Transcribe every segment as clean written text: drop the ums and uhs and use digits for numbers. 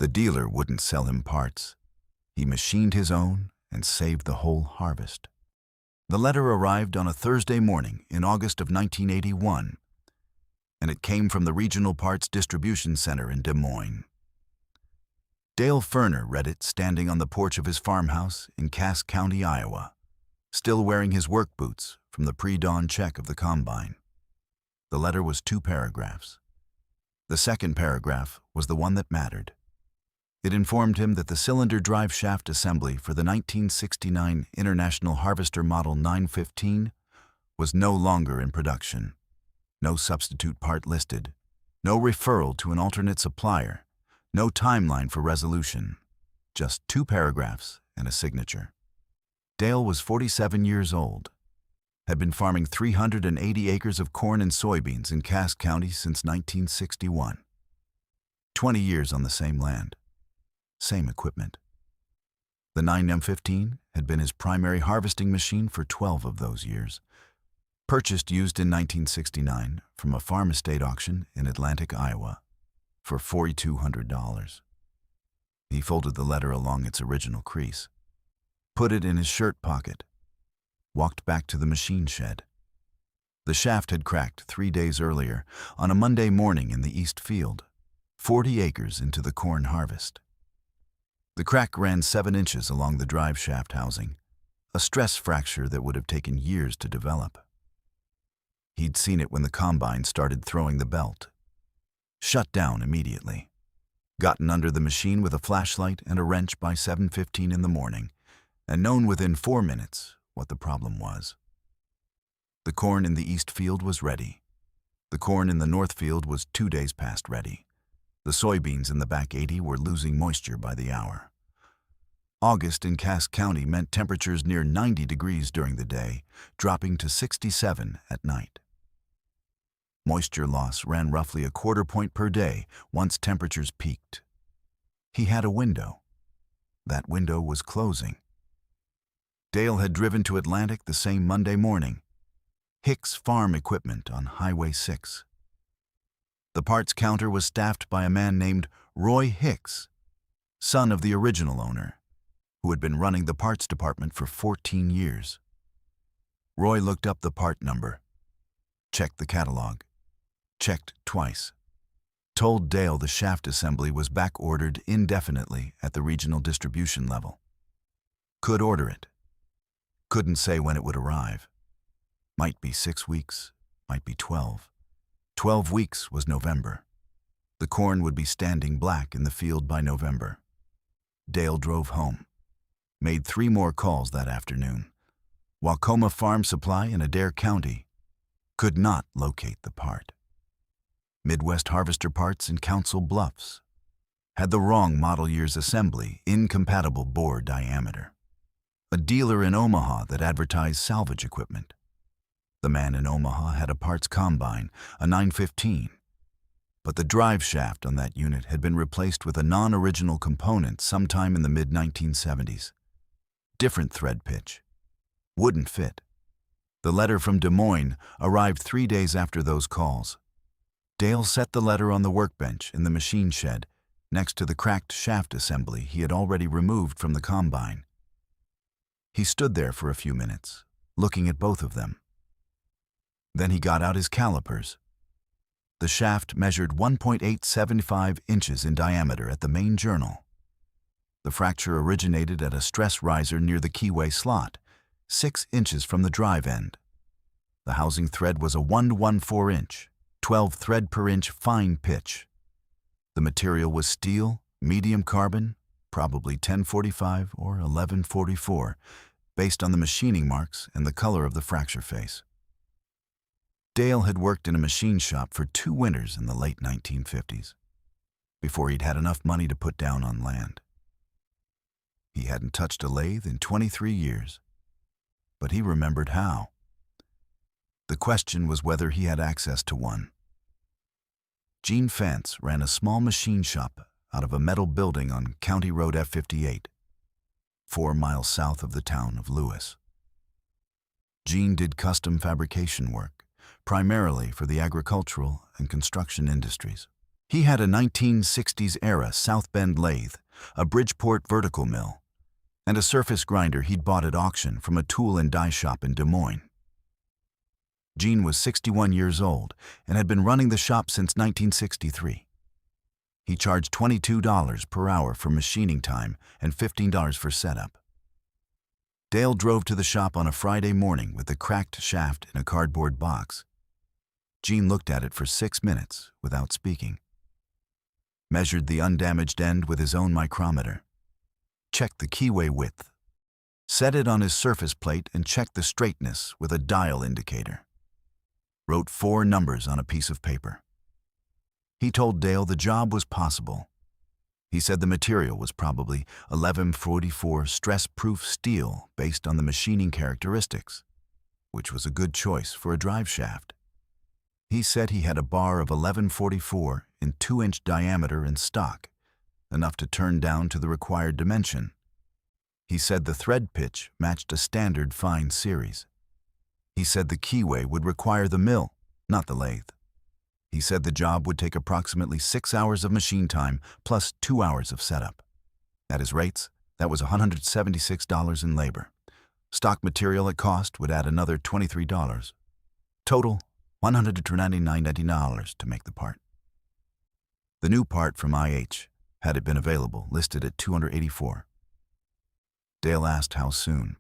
The dealer wouldn't sell him parts. He machined his own and saved the whole harvest. The letter arrived on a Thursday morning in August of 1981, and it came from the Regional Parts Distribution Center in Des Moines. Dale Ferner read it standing on the porch of his farmhouse in Cass County, Iowa, still wearing his work boots from the pre-dawn check of the combine. The letter was 2 paragraphs. The second paragraph was the one that mattered. It informed him that the cylinder drive shaft assembly for the 1969 International Harvester Model 915 was no longer in production. No substitute part listed, no referral to an alternate supplier, no timeline for resolution, just 2 paragraphs and a signature. Dale was 47 years old, had been farming 380 acres of corn and soybeans in Cass County since 1961. 20 years on the same land, same equipment. The 9M15 had been his primary harvesting machine for 12 of those years, purchased used in 1969 from a farm estate auction in Atlantic, Iowa, for $4,200. He folded the letter along its original crease, put it in his shirt pocket, walked back to the machine shed. The shaft had cracked 3 days earlier on a Monday morning in the east field, 40 acres into the corn harvest. The crack ran 7 inches along the drive shaft housing, a stress fracture that would have taken years to develop. He'd seen it when the combine started throwing the belt. Shut down immediately. Gotten under the machine with a flashlight and a wrench by 7:15 in the morning, and known within 4 minutes what the problem was. The corn in the east field was ready. The corn in the north field was 2 days past ready. The soybeans in the back 80 were losing moisture by the hour. August in Cass County meant temperatures near 90 degrees during the day, dropping to 67 at night. Moisture loss ran roughly a quarter point per day once temperatures peaked. He had a window. That window was closing. Dale had driven to Atlantic the same Monday morning. Hicks Farm Equipment on Highway 6. The parts counter was staffed by a man named Roy Hicks, son of the original owner, who had been running the parts department for 14 years. Roy looked up the part number, checked the catalog, checked twice, told Dale the shaft assembly was back-ordered indefinitely at the regional distribution level. Could order it. Couldn't say when it would arrive. Might be 6 weeks, might be 12. 12 weeks was November. The corn would be standing black in the field by November. Dale drove home. Made 3 more calls that afternoon. Waukoma Farm Supply in Adair County could not locate the part. Midwest Harvester Parts in Council Bluffs had the wrong model year's assembly, incompatible bore diameter. A dealer in Omaha that advertised salvage equipment. The man in Omaha had a parts combine, a 915, but the drive shaft on that unit had been replaced with a non-original component sometime in the mid-1970s. Different thread pitch. Wouldn't fit. The letter from Des Moines arrived 3 days after those calls. Dale set the letter on the workbench in the machine shed next to the cracked shaft assembly he had already removed from the combine. He stood there for a few minutes, looking at both of them. Then he got out his calipers. The shaft measured 1.875 inches in diameter at the main journal. The fracture originated at a stress riser near the keyway slot, 6 inches from the drive end. The housing thread was a 1 inch, 12 thread per inch fine pitch. The material was steel, medium carbon, probably 1045 or 1144, based on the machining marks and the color of the fracture face. Dale had worked in a machine shop for 2 winters in the late 1950s, before he'd had enough money to put down on land. He hadn't touched a lathe in 23 years, but he remembered how. The question was whether he had access to one. Gene Fantz ran a small machine shop out of a metal building on County Road F58, 4 miles south of the town of Lewis. Gene did custom fabrication work, primarily for the agricultural and construction industries. He had a 1960s-era South Bend lathe, a Bridgeport vertical mill, and a surface grinder he'd bought at auction from a tool and die shop in Des Moines. Gene was 61 years old and had been running the shop since 1963. He charged $22 per hour for machining time and $15 for setup. Dale drove to the shop on a Friday morning with the cracked shaft in a cardboard box. Gene looked at it for 6 minutes without speaking, measured the undamaged end with his own micrometer, checked the keyway width, set it on his surface plate and checked the straightness with a dial indicator, wrote 4 numbers on a piece of paper. He told Dale the job was possible. He said the material was probably 1144 stress-proof steel based on the machining characteristics, which was a good choice for a drive shaft. He said he had a bar of 1144 in 2-inch diameter in stock, enough to turn down to the required dimension. He said the thread pitch matched a standard fine series. He said the keyway would require the mill, not the lathe. He said the job would take approximately 6 hours of machine time plus 2 hours of setup. At his rates, that was $176 in labor. Stock material at cost would add another $23. Total, $199.90 to make the part. The new part from IH, had it been available, listed at $284. Dale asked how soon.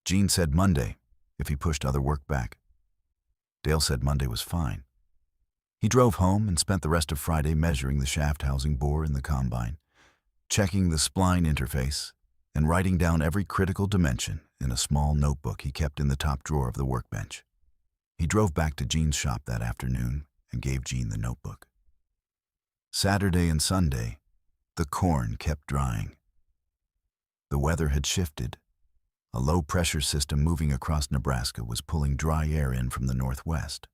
Gene said Monday, if he pushed other work back. Dale said Monday was fine. He drove home and spent the rest of Friday measuring the shaft housing bore in the combine, checking the spline interface, and writing down every critical dimension in a small notebook he kept in the top drawer of the workbench. He drove back to Gene's shop that afternoon and gave Gene the notebook. Saturday and Sunday, the corn kept drying. The weather had shifted. A low-pressure system moving across Nebraska was pulling dry air in from the northwest.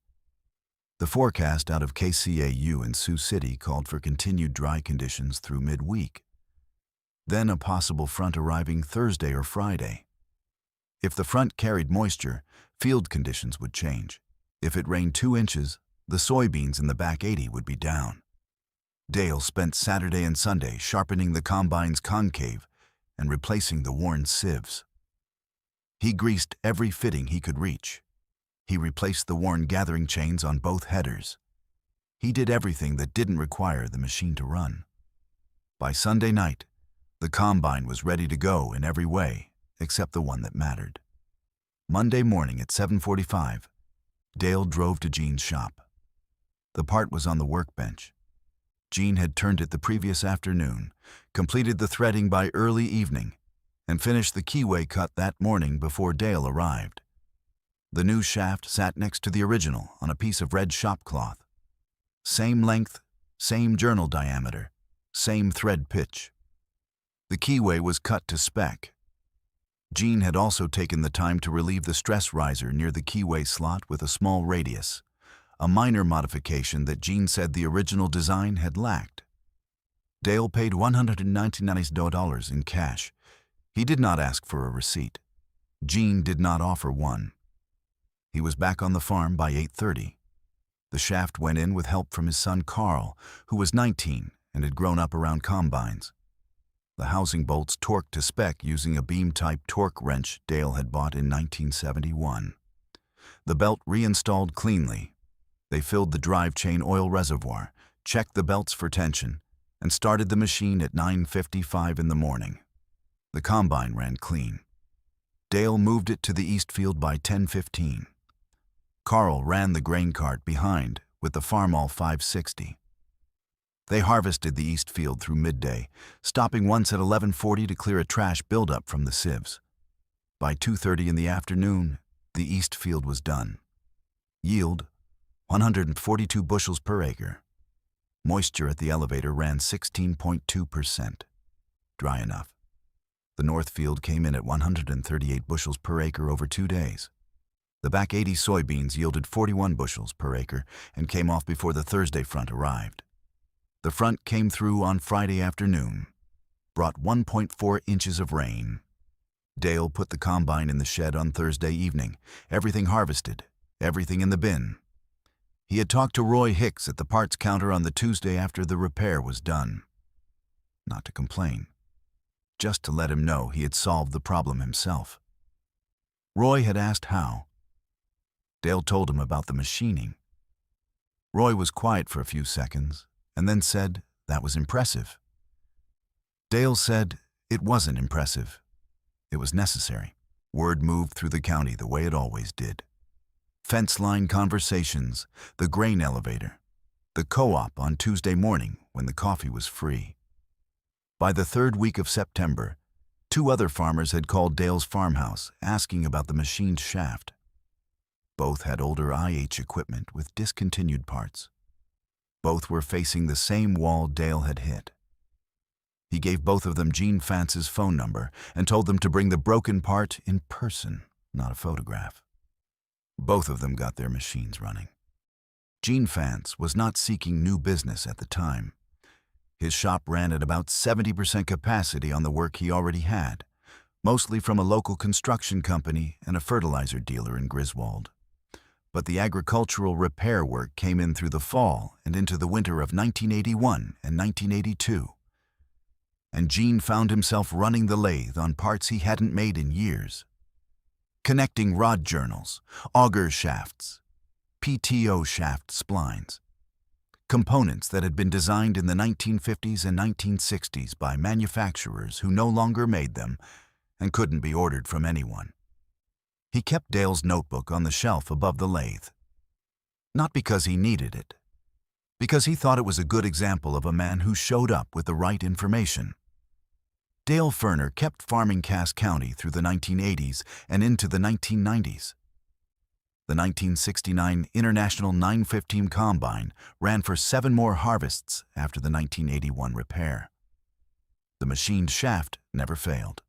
The forecast out of KCAU in Sioux City called for continued dry conditions through midweek. Then a possible front arriving Thursday or Friday. If the front carried moisture, field conditions would change. If it rained 2 inches, the soybeans in the back 80 would be down. Dale spent Saturday and Sunday sharpening the combine's concave and replacing the worn sieves. He greased every fitting he could reach. He replaced the worn gathering chains on both headers. He did everything that didn't require the machine to run. By Sunday night, the combine was ready to go in every way except the one that mattered. Monday morning at 7:45, Dale drove to Gene's shop. The part was on the workbench. Gene had turned it the previous afternoon, completed the threading by early evening, and finished the keyway cut that morning before Dale arrived. The new shaft sat next to the original on a piece of red shop cloth. Same length, same journal diameter, same thread pitch. The keyway was cut to spec. Gene had also taken the time to relieve the stress riser near the keyway slot with a small radius, a minor modification that Gene said the original design had lacked. Dale paid $199 in cash. He did not ask for a receipt. Gene did not offer one. He was back on the farm by 8:30. The shaft went in with help from his son Carl, who was 19 and had grown up around combines. The housing bolts torqued to spec using a beam-type torque wrench Dale had bought in 1971. The belt reinstalled cleanly. They filled the drive chain oil reservoir, checked the belts for tension, and started the machine at 9:55 in the morning. The combine ran clean. Dale moved it to the east field by 10:15. Carl ran the grain cart behind with the Farmall 560. They harvested the east field through midday, stopping once at 11:40 to clear a trash buildup from the sieves. By 2:30 in the afternoon, the east field was done. Yield, 142 bushels per acre. Moisture at the elevator ran 16.2%. Dry enough. The north field came in at 138 bushels per acre over 2 days. The back 80 soybeans yielded 41 bushels per acre and came off before the Thursday front arrived. The front came through on Friday afternoon, brought 1.4 inches of rain. Dale put the combine in the shed on Thursday evening, everything harvested, everything in the bin. He had talked to Roy Hicks at the parts counter on the Tuesday after the repair was done. Not to complain, just to let him know he had solved the problem himself. Roy had asked how. Dale told him about the machining. Roy was quiet for a few seconds and then said that was impressive. Dale said it wasn't impressive. It was necessary. Word moved through the county the way it always did. Fence line conversations, the grain elevator, the co-op on Tuesday morning when the coffee was free. By the third week of September, 2 other farmers had called Dale's farmhouse asking about the machined shaft. Both had older IH equipment with discontinued parts. Both were facing the same wall Dale had hit. He gave both of them Gene Fance's phone number and told them to bring the broken part in person, not a photograph. Both of them got their machines running. Gene Fance was not seeking new business at the time. His shop ran at about 70% capacity on the work he already had, mostly from a local construction company and a fertilizer dealer in Griswold. But the agricultural repair work came in through the fall and into the winter of 1981 and 1982. And Gene found himself running the lathe on parts he hadn't made in years. Connecting rod journals, auger shafts, PTO shaft splines. Components that had been designed in the 1950s and 1960s by manufacturers who no longer made them and couldn't be ordered from anyone. He kept Dale's notebook on the shelf above the lathe. Not because he needed it, because he thought it was a good example of a man who showed up with the right information. Dale Furner kept farming Cass County through the 1980s and into the 1990s. The 1969 International 915 Combine ran for 7 more harvests after the 1981 repair. The machined shaft never failed.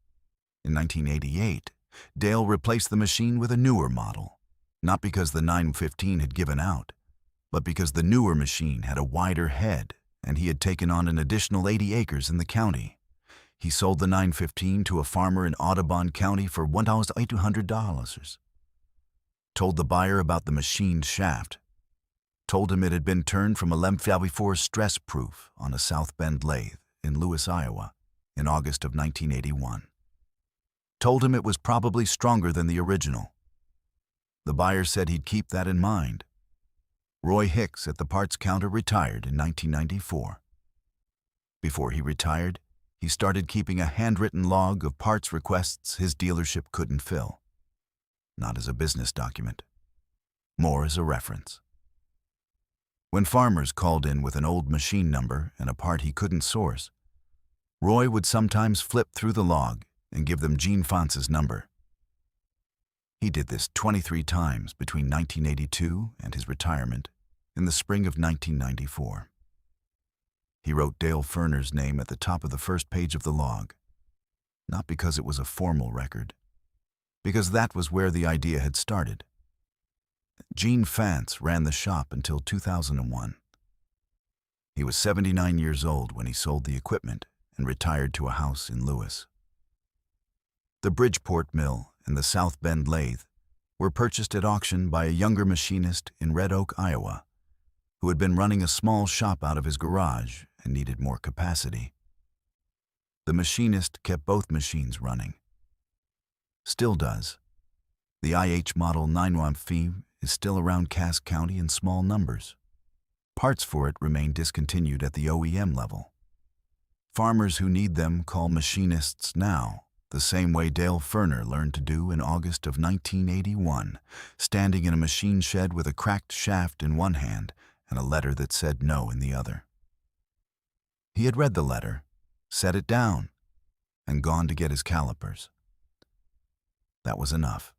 In 1988, Dale replaced the machine with a newer model, not because the 915 had given out, but because the newer machine had a wider head and he had taken on an additional 80 acres in the county. He sold the 915 to a farmer in Audubon County for $1,800. Told the buyer about the machined shaft. Told him it had been turned from a Lem-54 stress-proof on a South Bend lathe in Lewis, Iowa, in August of 1981. Told him it was probably stronger than the original. The buyer said he'd keep that in mind. Roy Hicks at the parts counter retired in 1994. Before he retired, he started keeping a handwritten log of parts requests his dealership couldn't fill. Not as a business document, more as a reference. When farmers called in with an old machine number and a part he couldn't source, Roy would sometimes flip through the log and give them Gene Fance's number. He did this 23 times between 1982 and his retirement in the spring of 1994. He wrote Dale Furner's name at the top of the first page of the log, not because it was a formal record, because that was where the idea had started. Gene Fance ran the shop until 2001. He was 79 years old when he sold the equipment and retired to a house in Lewis. The Bridgeport Mill and the South Bend lathe were purchased at auction by a younger machinist in Red Oak, Iowa, who had been running a small shop out of his garage and needed more capacity. The machinist kept both machines running. Still does. The IH Model 915 is still around Cass County in small numbers. Parts for it remain discontinued at the OEM level. Farmers who need them call machinists now, the same way Dale Furner learned to do in August of 1981, standing in a machine shed with a cracked shaft in one hand and a letter that said no in the other. He had read the letter, set it down, and gone to get his calipers. That was enough.